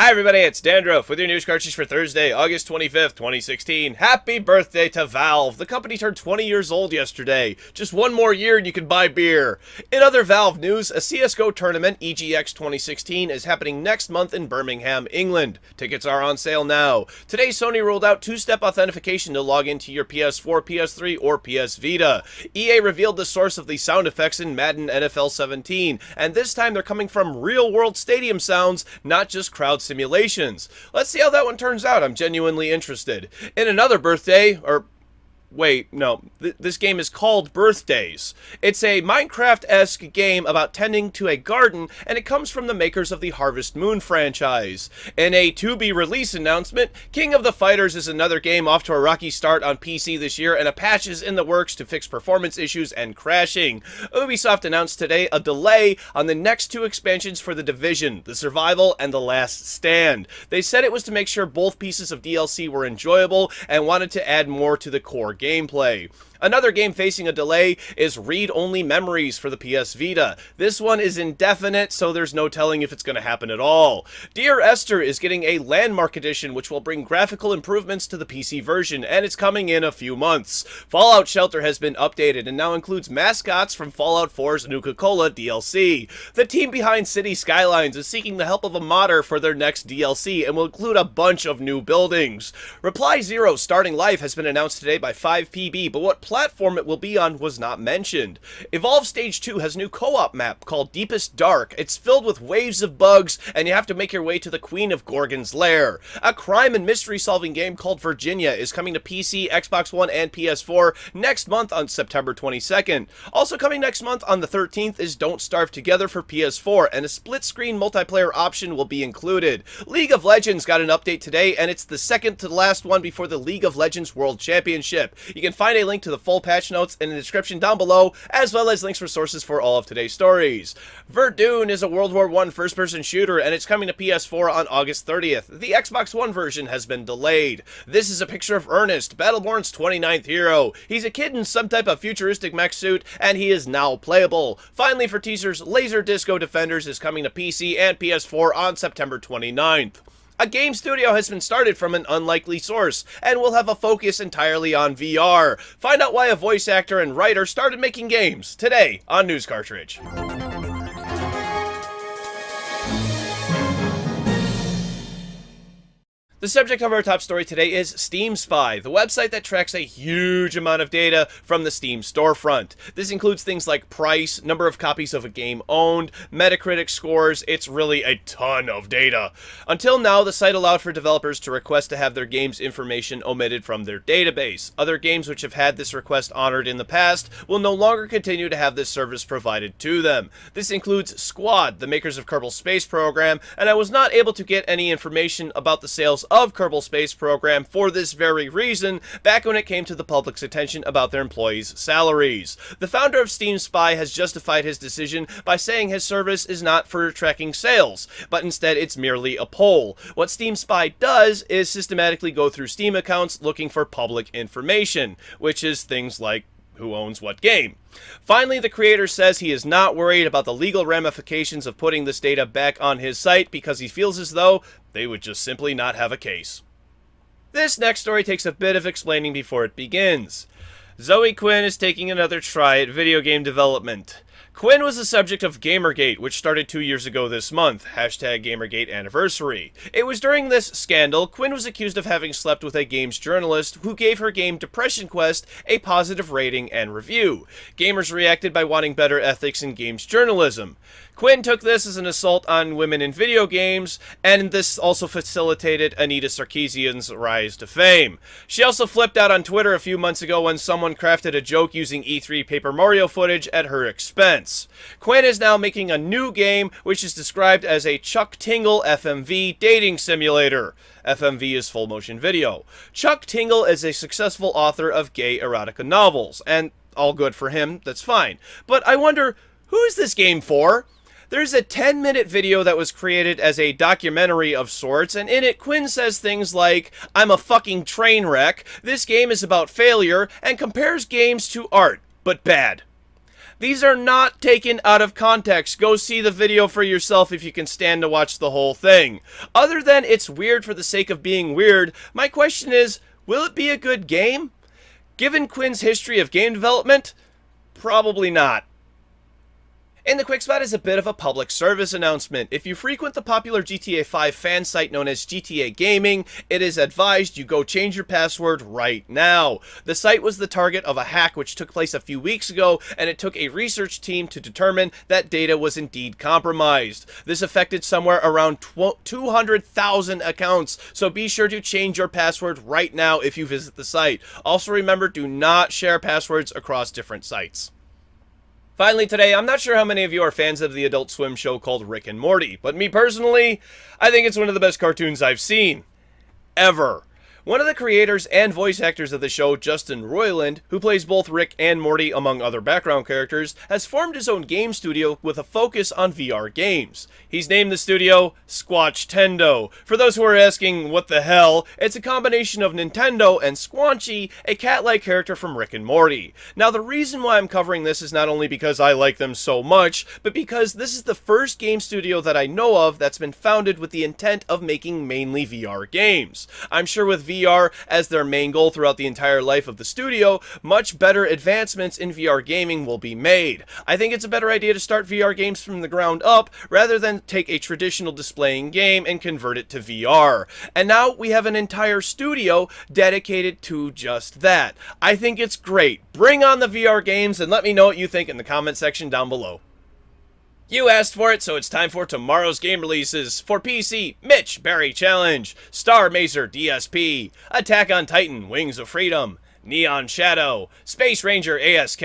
Hi everybody, it's Dandruff with your news cartridge for Thursday, August 25th, 2016. Happy birthday to Valve! The company turned 20 years old yesterday. Just one more year and you can buy beer. In other Valve news, a CSGO tournament, EGX 2016, is happening next month in Birmingham, England. Tickets are on sale now. Today, Sony rolled out two-step authentication to log into your PS4, PS3, or PS Vita. EA revealed the source of the sound effects in Madden NFL 17, and this time they're coming from real-world stadium sounds, not just crowd simulations. Let's see how that one turns out. I'm genuinely interested. In another birthday, or wait, no, this game is called Birthdays. It's a Minecraft-esque game about tending to a garden, and it comes from the makers of the Harvest Moon franchise. In a to-be-release announcement, King of the Fighters is another game off to a rocky start on PC this year, and a patch is in the works to fix performance issues and crashing. Ubisoft announced today a delay on the next two expansions for The Division, The Survival and The Last Stand. They said it was to make sure both pieces of DLC were enjoyable and wanted to add more to the core gameplay. Another game facing a delay is Read-Only Memories for the PS Vita. This one is indefinite, so there's no telling if it's going to happen at all. Dear Esther is getting a Landmark Edition, which will bring graphical improvements to the PC version, and it's coming in a few months. Fallout Shelter has been updated and now includes mascots from Fallout 4's Nuka-Cola DLC. The team behind City Skylines is seeking the help of a modder for their next DLC and will include a bunch of new buildings. Reply Zero Starting Life has been announced today by 5PB, but what platform it will be on was not mentioned. Evolve Stage 2 has a new co-op map called Deepest Dark. It's filled with waves of bugs, and you have to make your way to the Queen of Gorgon's lair. A crime and mystery solving game called Virginia is coming to PC, Xbox One, and PS4 next month on September 22nd. Also coming next month on the 13th is Don't Starve Together for PS4, and a split-screen multiplayer option will be included. League of Legends got an update today, and it's the second to the last one before the League of Legends World Championship. You can find a link to the full patch notes in the description down below, as well as links for sources for all of today's stories. Verdun is a World War I first-person shooter, and it's coming to PS4 on August 30th. The Xbox One version has been delayed. This is a picture of Ernest, Battleborn's 29th hero. He's a kid in some type of futuristic mech suit, and he is now playable. Finally, for teasers, Laser Disco Defenders is coming to PC and PS4 on September 29th. A game studio has been started from an unlikely source, and will have a focus entirely on VR. Find out why a voice actor and writer started making games today on News Cartridge. The subject of our top story today is Steamspy, the website that tracks a huge amount of data from the Steam storefront. This includes things like price, number of copies of a game owned, Metacritic scores. It's really a ton of data. Until now, the site allowed for developers to request to have their game's information omitted from their database. Other games which have had this request honored in the past will no longer continue to have this service provided to them. This includes Squad, the makers of Kerbal Space Program, and I was not able to get any information about the sales of Kerbal Space Program for this very reason back when it came to the public's attention about their employees' salaries. The founder of Steamspy has justified his decision by saying his service is not for tracking sales, but instead it's merely a poll. What Steamspy does is systematically go through Steam accounts looking for public information, which is things like who owns what game. Finally, the creator says he is not worried about the legal ramifications of putting this data back on his site because he feels as though they would just simply not have a case. This next story takes a bit of explaining before it begins. Zoe Quinn is taking another try at video game development. Quin was the subject of Gamergate, which started 2 years ago this month, #Gamergate anniversary. It was during this scandal, Quin was accused of having slept with a games journalist who gave her game Depression Quest a positive rating and review. Gamers reacted by wanting better ethics in games journalism. Quin took this as an assault on women in video games, and this also facilitated Anita Sarkeesian's rise to fame. She also flipped out on Twitter a few months ago when someone crafted a joke using E3 Paper Mario footage at her expense. Quin is now making a new game, which is described as a Chuck Tingle FMV dating simulator. FMV is full motion video. Chuck Tingle is a successful author of gay erotica novels, and all good for him, that's fine. But I wonder, who is this game for? There's a 10-minute video that was created as a documentary of sorts, and in it, Quin says things like, "I'm a fucking train wreck, this game is about failure, and compares games to art, but bad." These are not taken out of context. Go see the video for yourself if you can stand to watch the whole thing. Other than it's weird for the sake of being weird, my question is, will it be a good game? Given Quin's history of game development, probably not. And the quick spot is a bit of a public service announcement. If you frequent the popular GTA 5 fan site known as GTAGaming, it is advised you go change your password right now. The site was the target of a hack which took place a few weeks ago, and it took a research team to determine that data was indeed compromised. This affected somewhere around 200,000 accounts, so be sure to change your password right now if you visit the site. Also remember, do not share passwords across different sites. Finally today, I'm not sure how many of you are fans of the Adult Swim show called Rick and Morty, but me personally, I think it's one of the best cartoons I've seen. Ever. One of the creators and voice actors of the show, Justin Roiland, who plays both Rick and Morty among other background characters, has formed his own game studio with a focus on VR games. He's named the studio Squanchtendo. For those who are asking, what the hell, it's a combination of Nintendo and Squanchy, a cat-like character from Rick and Morty. Now the reason why I'm covering this is not only because I like them so much, but because this is the first game studio that I know of that's been founded with the intent of making mainly VR games. I'm sure with VR as their main goal throughout the entire life of the studio, much better advancements in VR gaming will be made. I think it's a better idea to start VR games from the ground up rather than take a traditional displaying game and convert it to VR. And now we have an entire studio dedicated to just that. I think it's great. Bring on the VR games and let me know what you think in the comment section down below. You asked for it, so it's time for tomorrow's game releases. For PC, Mitch Berry Challenge, Star Mazer DSP, Attack on Titan Wings of Freedom, Neon Shadow, Space Ranger ASK,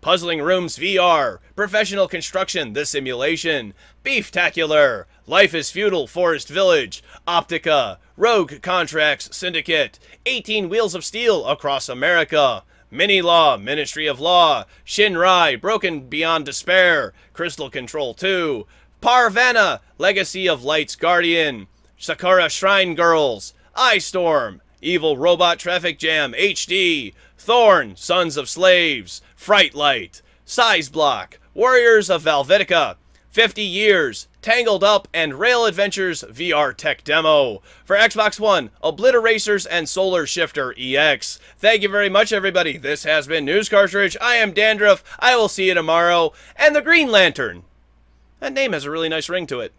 Puzzling Rooms VR, Professional Construction The Simulation, Beeftacular, Life is Feudal Forest Village, Optica, Rogue Contracts Syndicate, 18 Wheels of Steel Across America, Mini Law, Ministry of Law, Shinrai, Broken Beyond Despair, Crystal Control 2, Parvana, Legacy of Light's Guardian, Sakura Shrine Girls, Ice Storm, Evil Robot Traffic Jam HD, Thorn, Sons of Slaves, Fright Light, Size Block, Warriors of Valvitica, 50 Years, Tangled Up, and Rail Adventures VR Tech Demo. For Xbox One, Obliteracers and Solar Shifter EX. Thank you very much, everybody. This has been News Cartridge. I am Dandruff. I will see you tomorrow. And the Green Lantern. That name has a really nice ring to it.